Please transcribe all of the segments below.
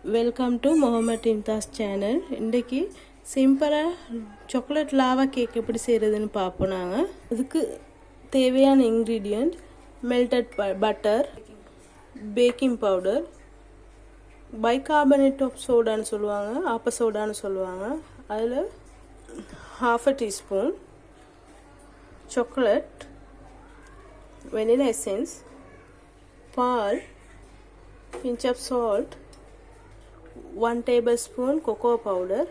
Welcome to Mohammed Imtaz channel. இன்றைக்கி சிம்பிளாக chocolate lava cake எப்படி செய்கிறதுன்னு பார்ப்போம். நாங்கள் அதுக்கு தேவையான ingredient melted butter, baking powder, bicarbonate of சோடான்னு சொல்லுவாங்க, ஆப்ப சோடான்னு சொல்லுவாங்க. அதில் 1/2 டீஸ்பூன் சாக்லேட், வெனிலா எசன்ஸ், பால், pinch of salt, 1 tablespoon cocoa powder.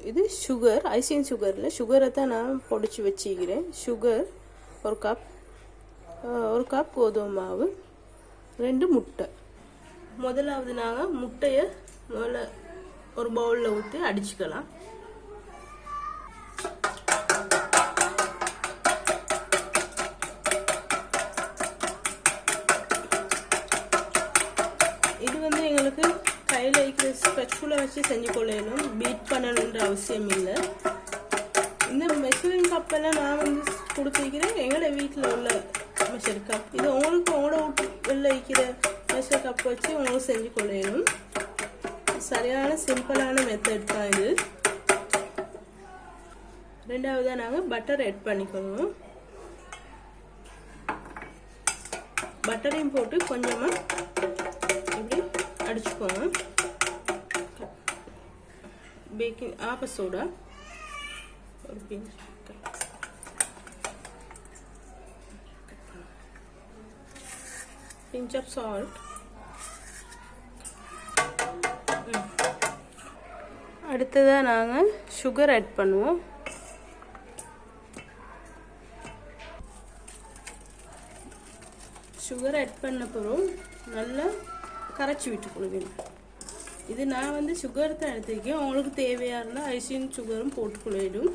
இது சுகர், ஐசிங் சுகர் இல்லை, சுகரை தான் நான் பொடிச்சு வச்சுக்கிறேன். சுகர் ஒரு கப் கோதுமை மாவு, 2 முட்டை. முதலாவது நாங்கள் முட்டையை முதல்ல ஒரு பவுலில் ஊற்றி அடிச்சுக்கலாம். இது வந்து எங்களுக்கு கையில் வைக்கிற ஸ்பெச்சுலா வச்சு செஞ்சு கொள்ளணும், பீட் பண்ணணுன்ற அவசியம் இல்லை. இந்த மெஷரிங் கப்பெல்லாம் நான் வந்து கொடுத்துருக்கிறேன், எங்களோட வீட்டில் உள்ள மெஷர் கப். இது உங்களுக்கு உங்களோட வீட்டில் வைக்கிற மெஷர் கப் வச்சு உங்களுக்கு செஞ்சு கொள்ளணும். சரியான சிம்பிளான மெத்தட் தான் இது. ரெண்டாவதாக நாங்கள் பட்டர் ஆட் பண்ணிக்கணும். பட்டரையும் போட்டு கொஞ்சமாக இப்படி அடிச்சுக்கோங்க. பேக்கிங் ஆப்ப சோடா ஒரு pinch of salt. அடுத்ததாக நாங்கள் சுகர் ஆட் பண்ணுவோம். சுகர் ஆட் பண்ண பிறகு நல்லா கரைச்சி விட்டுக்கொள்வேன். இது நான் வந்து சுகர் தான் எடுத்துருக்கேன், உங்களுக்கு தேவையாக இருந்தால் ஐசிங் சுகரும் போட்டுக்கொள்ளிடும்.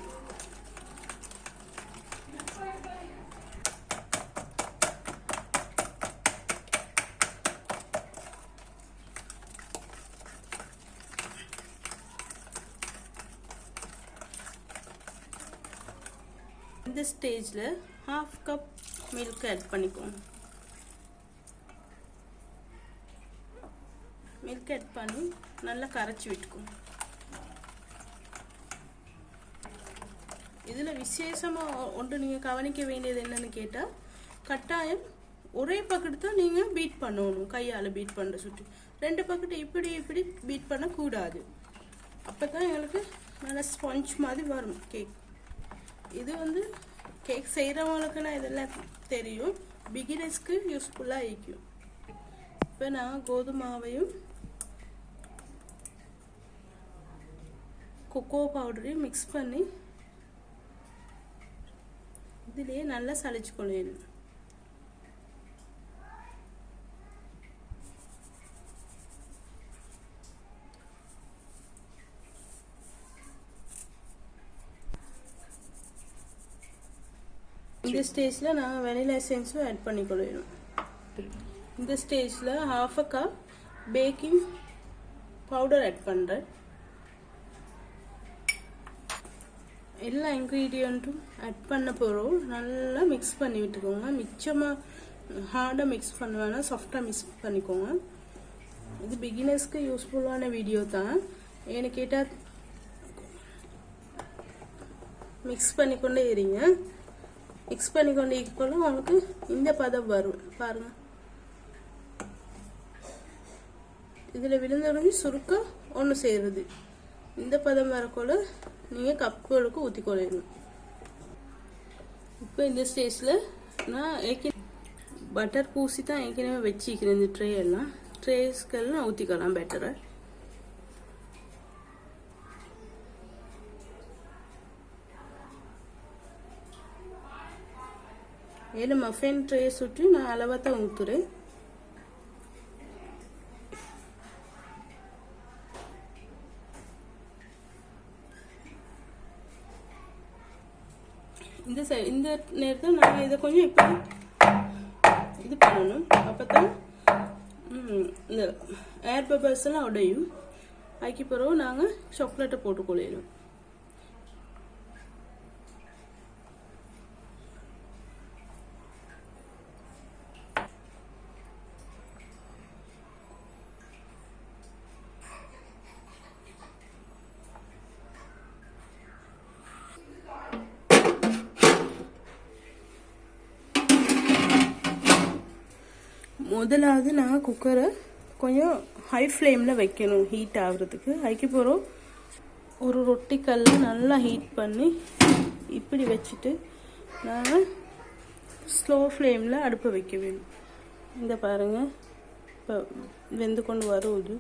இந்த ஸ்டேஜில் 1/2 கப் மில்க் ஆட் பண்ணிக்கோங்க. மில்க் ஆட் பண்ணி நல்லா கரைச்சி விட்டுக்கோங்க. இதில் விசேஷமாக ஒன்று நீங்கள் கவனிக்க வேண்டியது என்னன்னு கேட்டால், கட்டாயம் ஒரே பக்கெட்டு தான் நீங்கள் பீட் பண்ணணும். கையால் பீட் பண்ணுற சுற்றி 2 பக்கெட்டு இப்படி பீட் பண்ணக்கூடாது. அப்போ தான் எங்களுக்கு நல்லா ஸ்பாஞ்ச் மாதிரி வரும் கேக். இது வந்து கேக் செய்கிறவங்களுக்குன்னா இதெல்லாம் தெரியும், பிகினர்ஸ்க்கு யூஸ்ஃபுல்லாக இருக்கும். இப்போ நான் கோதுமாவையும் கொக்கோ பவுடரையும் மிக்ஸ் பண்ணி இதிலே நல்லா சளிச்சு கொள்ளணும். இந்த ஸ்டேஜில் நான் வெனிலா எசன்ஸும் ஆட் பண்ணிக்கொள்ளணும். இந்த ஸ்டேஜில் 1/2 கப் பேக்கிங் பவுடர் ஆட் பண்ணுறேன். எல்லா இன்க்ரீடியண்ட்டும் ஆட் பண்ண போகிறோம் நல்லா மிக்ஸ் பண்ணி விட்டுக்கோங்க. மிச்சமாக ஹார்டாக மிக்ஸ் பண்ண வேணாம், சாஃப்டாக மிக்ஸ் பண்ணிக்கோங்க. இது பிகினர்ஸ்க்கு யூஸ்ஃபுல்லான வீடியோ தான். ஏன்னு கேட்டால் மிக்ஸ் பண்ணிக்கொண்டே இருங்க. மிக்ஸ் பண்ணிக்கொண்டே இருக்கக்குள்ள உங்களுக்கு இந்த பதம் வரும் பாருங்கள். இதில் விழுந்தொடங்கி சுருக்க ஒன்று செய்கிறது. இந்த பதம் வரக்குள்ள நீங்கள் கப்புகளுக்கு ஊற்றிக்கொள்ளணும். இப்போ இந்த ஸ்டேஜில் நான் பட்டர் பூசி தான் ஏற்கனவே வச்சுக்கிறேன். இந்த ட்ரேஸ்க்கெல்லாம் ஊற்றிக்கலாம் பெட்டரை. ஏன்னா மஃபின் ட்ரே சுற்றி நான் அளவாக தான் ஊற்றுறேன். இந்த நேரத்தில் நாங்கள் இதை கொஞ்சம் இப்படி இது பண்ணணும். அப்போ தான் இந்த ஏர் பபிள்ஸ் எல்லாம் உடையும். அதுக்கு பிறகு நாங்கள் சாக்லேட்டை போட்டுக்கொள்ளணும். முதலாவது நான் குக்கரை கொஞ்சம் ஹை ஃப்ளேமில் வைக்கணும் ஹீட் ஆகுறதுக்கு. வைக்க போகிறோம். ஒரு ரொட்டிக்கல்ல நல்லா ஹீட் பண்ணி இப்படி வச்சுட்டு நான் ஸ்லோ ஃப்ளேமில் அடுப்பை வைக்க வேணும். இந்த பாருங்கள் இப்போ வெந்து கொண்டு வருது.